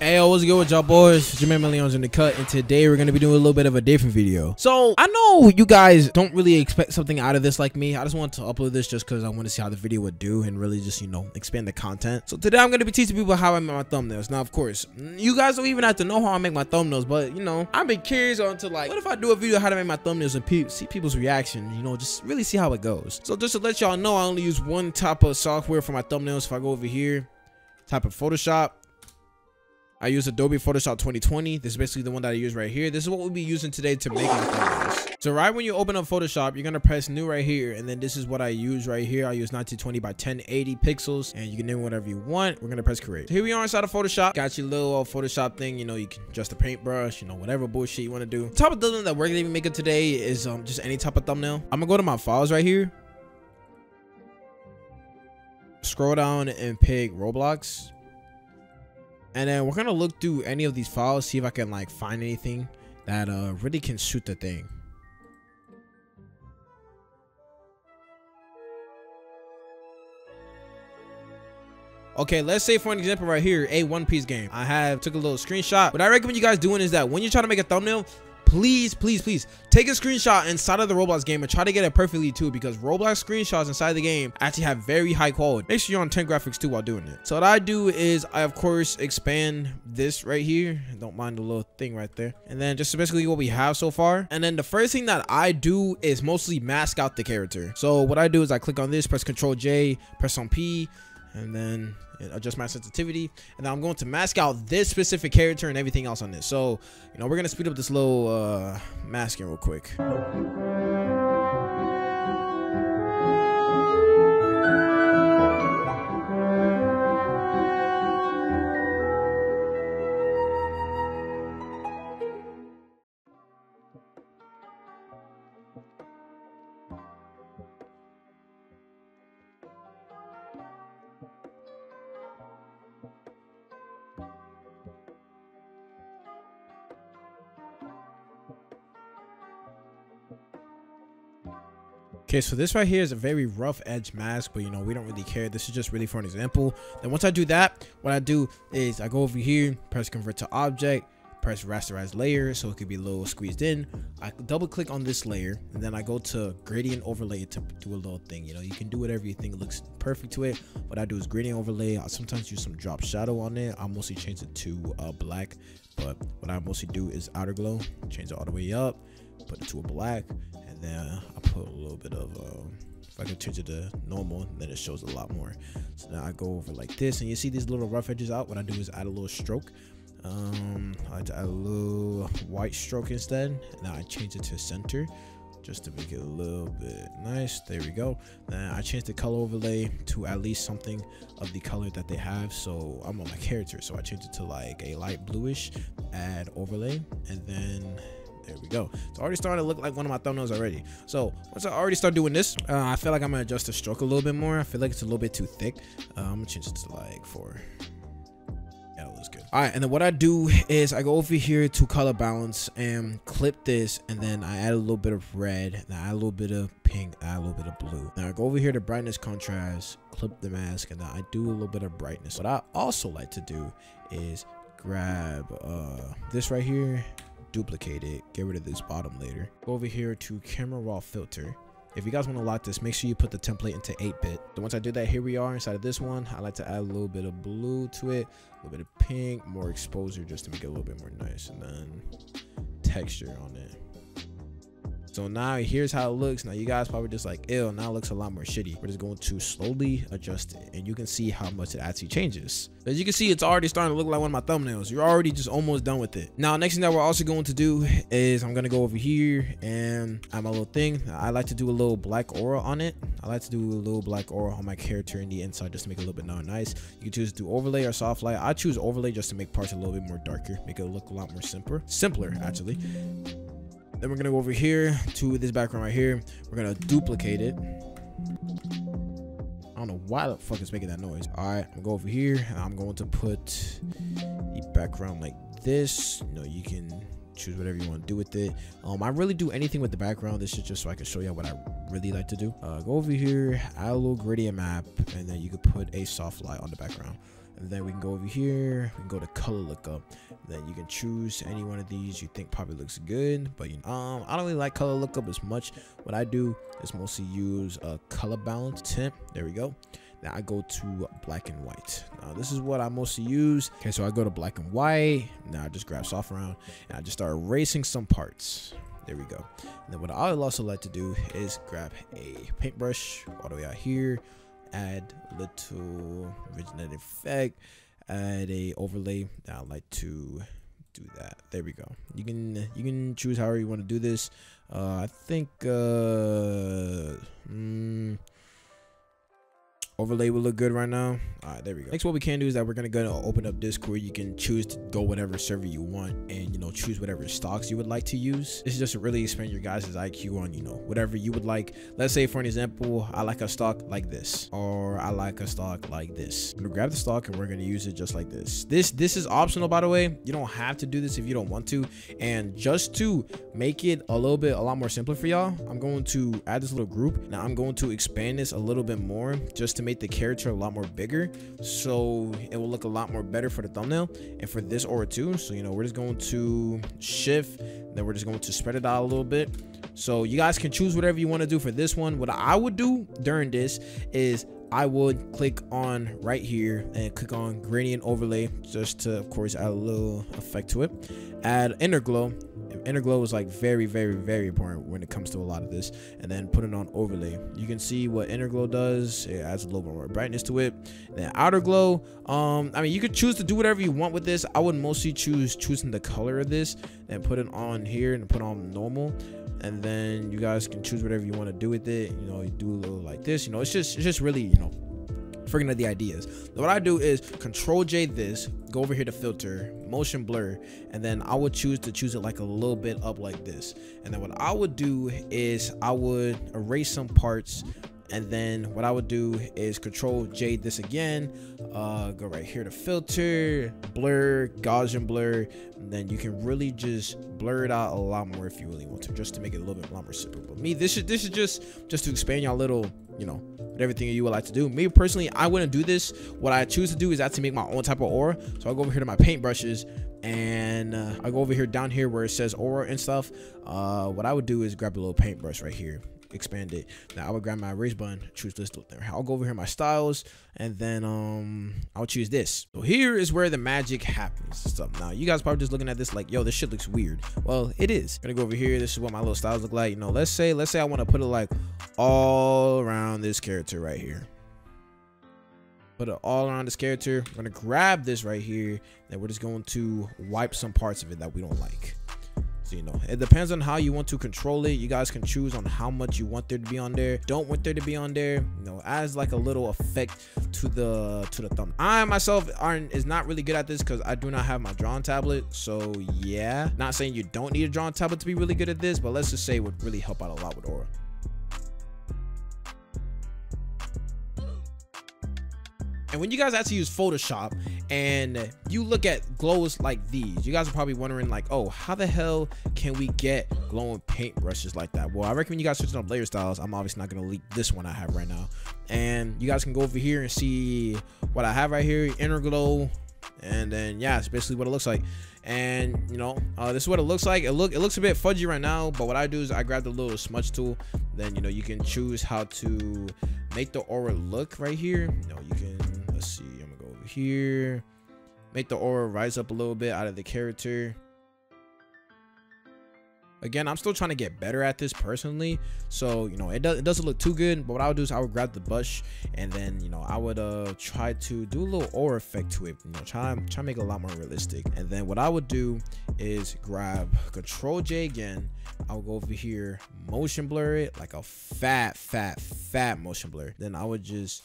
Hey, yo, what's good with y'all boys? It's your man Leandre in the cut, and today we're going to be doing a little bit of a different video. So, I know you guys don't really expect something out of this like me. I just wanted to upload this just because I want to see how the video would do and really just, you know, expand the content. So, today I'm going to be teaching people how I make my thumbnails. Now, of course, you guys don't even have to know how I make my thumbnails, but, you know, I've been curious on to, like, what if I do a video how to make my thumbnails and see people's reaction, you know, just really see how it goes. So, just to let y'all know, I only use one type of software for my thumbnails. If I go over here, type of Photoshop, I use Adobe Photoshop 2020. This is basically the one that I use right here. This is what we'll be using today to make my thumbnails. So right when you open up Photoshop, you're gonna press new right here, and then this is what I use right here. I use 1920 by 1080 pixels, and you can name whatever you want. We're gonna press create. So here we are inside of Photoshop. Got your little Photoshop thing. You know, you can adjust the paintbrush, you know, whatever bullshit you want to do. The type of thumbnail that we're gonna be making today is just any type of thumbnail. I'm gonna go to my files right here, scroll down and pick Roblox. And then we're gonna look through any of these files, see if I can like find anything that really can suit the thing. Okay, let's say for an example right here, a One Piece game. I took a little screenshot. What I recommend you guys doing is that when you're trying to make a thumbnail, please take a screenshot inside of the Roblox game and try to get it perfectly too, because Roblox screenshots inside the game actually have very high quality. Make sure you're on 10 graphics too while doing it. So what I do is I of course expand this right here. Don't mind the little thing right there. And then just basically what we have so far. And then the first thing that I do is mostly mask out the character. So what I do is I click on this, press Ctrl J, press on P, and then adjust my sensitivity, and then I'm going to mask out this specific character and everything else on this. So, you know, we're gonna speed up this little masking real quick. Okay, so this right here is a very rough edge mask, but you know, we don't really care. This is just really for an example. Then once I do that, what I do is I go over here, press convert to object, press rasterize layer so it could be a little squeezed in. I double click on this layer, and then I go to gradient overlay to do a little thing. You know, you can do whatever you think looks perfect to it. What I do is gradient overlay. I sometimes use some drop shadow on it. I mostly change it to black, but what I mostly do is outer glow, change it all the way up, put it to a black, and then I put a little bit of if I can change it to normal, then it shows a lot more. So now I go over like this, and you see these little rough edges out. What I do is add a little stroke. I like to add a little white stroke instead. Now I change it to center just to make it a little bit nice. There we go. Then I change the color overlay to at least something of the color that they have. So I'm on my character, so I change it to like a light bluish, add overlay, and then there we go. It's already starting to look like one of my thumbnails already. So once I already start doing this, I feel like I'm gonna adjust the stroke a little bit more. I feel like it's a little bit too thick. I'm gonna change it to like 4. Yeah, that looks good. All right, and then what I do is I go over here to color balance and clip this, and then I add a little bit of red, and I add a little bit of pink, add a little bit of blue. Now I go over here to brightness contrast, clip the mask, and then I do a little bit of brightness. What I also like to do is grab this right here, duplicate it, get rid of this bottom layer, go over here to camera raw filter. If you guys want to lock this, make sure you put the template into 8-bit. So once I do that, here we are inside of this one. I like to add a little bit of blue to it, a little bit of pink, more exposure just to make it a little bit more nice, and then texture on it. So now here's how it looks. Now you guys probably just like, ew, now it looks a lot more shitty. We're just going to slowly adjust it, and you can see how much it actually changes. As you can see, it's already starting to look like one of my thumbnails. You're already just almost done with it. Now next thing that we're also going to do is I'm gonna go over here and add my little thing. I like to do a little black aura on it. I like to do a little black aura on my character in the inside just to make it a little bit more nice. You can choose to do overlay or soft light. I choose overlay just to make parts a little bit more darker, make it look a lot more simpler actually. Then we're gonna go over here to this background right here. We're gonna duplicate it. I don't know why the fuck it's making that noise. All right, I'm gonna go over here, and I'm going to put the background like this. You know, you can choose whatever you want to do with it. I really do anything with the background. This is just so I can show you what I really like to do. Go over here, add a little gradient map, and then you could put a soft light on the background. And then we can go over here, we can go to color lookup. Then you can choose any one of these you think probably looks good, but I don't really like color lookup as much. What I do is mostly use a color balance tint. There we go. Now I go to black and white. Now this is what I mostly use. Okay, so I go to black and white. Now I just grab soft round and I just start erasing some parts. There we go. And then what I would also like to do is grab a paintbrush all the way out here, add little originated effect, add a overlay. Now I like to do that. There we go. You can choose however you want to do this. I think overlay will look good right now. All right, there we go. Next, what we can do is that we're gonna go to open up Discord. You can choose to go whatever server you want, and choose whatever stocks you would like to use. This is just to really expand your guys' IQ on whatever you would like. Let's say for an example, I like a stock like this, or I like a stock like this. I'm gonna grab the stock and we're gonna use it just like this. This is optional, by the way. You don't have to do this if you don't want to. And just to make it a lot more simpler for y'all, I'm going to add this little group. Now I'm going to expand this a little bit more just to make the character a lot more bigger, so it will look a lot more better for the thumbnail and for this aura too. So we're just going to shift, then we're just going to spread it out a little bit. So you guys can choose whatever you want to do for this one. What I would do during this is I would click on right here and click on gradient overlay, just to of course add a little effect to it. Add inner glow. Inner glow is like very important when it comes to a lot of this. And then put it on overlay. You can see what inner glow does. It adds a little bit more brightness to it. Then outer glow, I mean, you could choose to do whatever you want with this. I would mostly choosing the color of this and put it on here and put on normal. And then you guys can choose whatever you want to do with it. You do a little like this. It's just really freaking out the ideas. What I do is Control J this, go over here to filter, motion blur, and then I would choose it like a little bit up like this. And then what I would do is I would erase some parts, and then what I would do is Control J this again, go right here to filter, blur, Gaussian blur, and then you can really just blur it out a lot more if you really want to, just to make it a little bit more simple. But me, this is just to expand y'all little, everything you would like to do. Me personally, I wouldn't do this. What I choose to do is actually make my own type of aura. So I go over here to my paintbrushes, and I go over here down here where it says aura and stuff. What I would do is grab a little paintbrush right here, expand it. Now I would grab my erase button, choose this there. I'll go over here my styles, and then I'll choose this. So here is where the magic happens. So now you guys probably just looking at this like, yo, this shit looks weird. Well, it is. I'm gonna go over here. This is what my little styles look like. Let's say I want to put it like all around this character right here. Put it all around this character. I'm gonna grab this right here, and we're just going to wipe some parts of it that we don't like. So it depends on how you want to control it. You guys can choose on how much you want there to be on there, don't want there to be on there. As like a little effect to the thumb. I myself is not really good at this because I do not have my drawing tablet. So yeah, not saying you don't need a drawing tablet to be really good at this, but let's just say it would really help out a lot with aura. And when you guys actually use Photoshop and you look at glows like these, you guys are probably wondering like, oh, how the hell can we get glowing paintbrushes like that? Well, I recommend you guys switching up layer styles. I'm obviously not going to leak this one I have right now. And you guys can go over here and see what I have right here, inner glow. And then yeah, it's basically what it looks like. And this is what it looks like. It looks a bit fudgy right now, but what I do is I grab the little smudge tool. Then you can choose how to make the aura look right here. You can, let's see, I'm gonna go over here, make the aura rise up a little bit out of the character. Again, I'm still trying to get better at this personally, so it doesn't look too good. But what I would do is I would grab the brush, and then I would try to do a little aura effect to it. Try to make it a lot more realistic. And then what I would do is grab Control J again. I'll go over here, motion blur it like a fat motion blur. Then I would just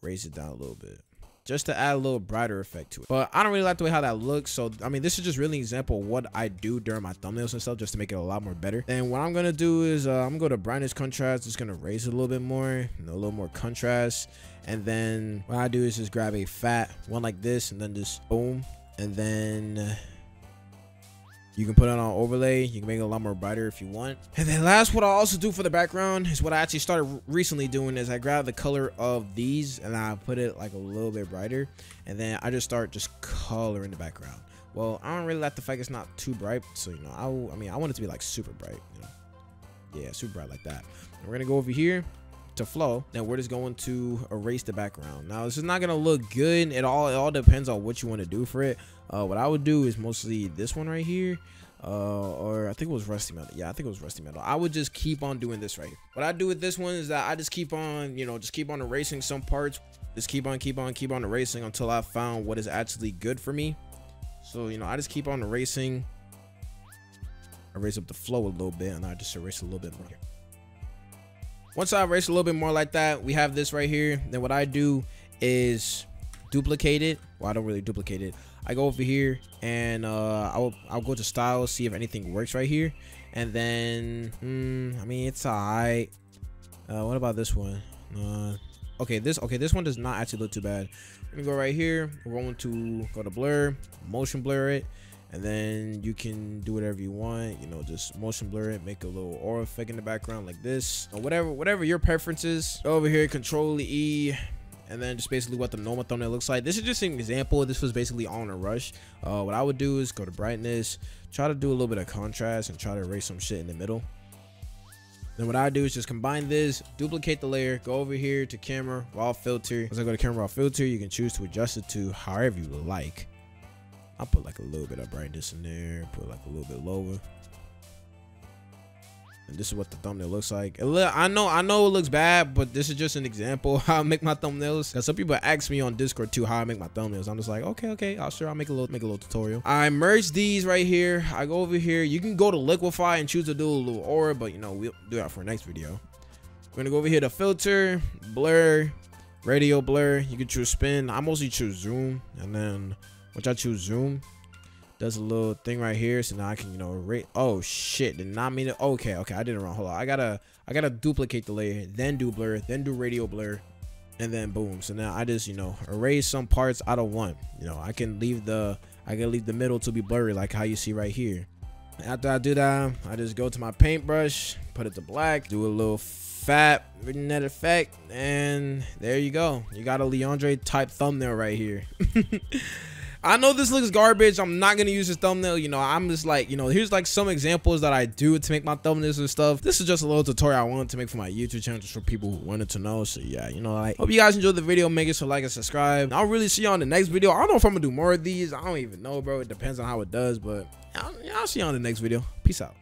raise it down a little bit, just to add a little brighter effect to it. But I don't really like the way how that looks. So I mean, this is just really an example of what I do during my thumbnails and stuff, just to make it a lot more better. And what I'm gonna do is I'm gonna go to brightness contrast, just gonna raise it a little bit more, a little more contrast. And then what I do is just grab a fat one like this, and then just boom. And then You can put it on overlay. You can make it a lot more brighter if you want. And then last, what I also do for the background is what I actually started recently doing is I grab the color of these and I put it like a little bit brighter. And then I just start coloring the background. Well, I don't really like the fact it's not too bright. So, you know, I mean, I want it to be like super bright, you know. Yeah, super bright like that. And we're going to go over here to flow. Now we're just going to erase the background. Now this is not going to look good. It all depends on what you want to do for it. What I would do is mostly this one right here, or I think it was rusty metal. Yeah, I think it was rusty metal. I would just keep on doing this right here. What I do with this one is that I just keep on, you know, just keep on erasing some parts. Just keep on erasing until I found what is actually good for me. So, you know, I just keep on erasing, erase up the flow a little bit, and I just erase a little bit more here. Once I erase a little bit more like that, we have this right here. Then what I do is duplicate it. Well, I don't really duplicate it. I go over here and I'll go to style, see if anything works right here. And then I mean, it's alright. What about this one? Okay, this one does not actually look too bad. Let me go right here. We're going to go to blur, motion blur it, and then you can do whatever you want, you know, just motion blur it, make a little aura effect in the background like this, or whatever your preference is. Go over here, Control E, and then just basically what the normal thumbnail looks like. This is just an example. This was basically on a rush. What I would do is go to brightness, try to do a little bit of contrast, and try to erase some shit in the middle. Then what I do is just combine this, duplicate the layer, go over here to camera raw filter. Once I go to camera raw filter, you can choose to adjust it to however you like. I'll put like a little bit of brightness in there, put like a little bit lower. And this is what the thumbnail looks like. I know it looks bad, but this is just an example of how I make my thumbnails. Cause some people ask me on Discord too how I make my thumbnails. I'm just like, okay, I'll make a little tutorial. I merge these right here. I go over here. You can go to liquify and choose to do a little aura, but you know, we'll do that for next video. We're gonna go over here to filter, blur, radio blur. You can choose spin. I mostly choose zoom, and then once I choose zoom, does a little thing right here, so now I can, you know, rate. Oh shit, did not mean it. Okay, I did it wrong. Hold on, I gotta duplicate the layer, then do blur, then do radio blur, and then boom. So now I just, you know, erase some parts I don't want. You know, I can leave the middle to be blurry, like how you see right here. After I do that, I just go to my paintbrush, put it to black, do a little fat vignette effect, and there you go. You got a Leandre type thumbnail right here. I know this looks garbage. I'm not gonna use this thumbnail. You know, I'm just like, you know, here's like some examples that I do to make my thumbnails and stuff. This is just a little tutorial I wanted to make for my YouTube channel, just for people who wanted to know. So yeah, you know, like, hope you guys enjoyed the video. Make it so like and subscribe. I'll really see you on the next video. I don't know if I'm gonna do more of these. I don't even know, bro. It depends on how it does, but I'll see you on the next video. Peace out.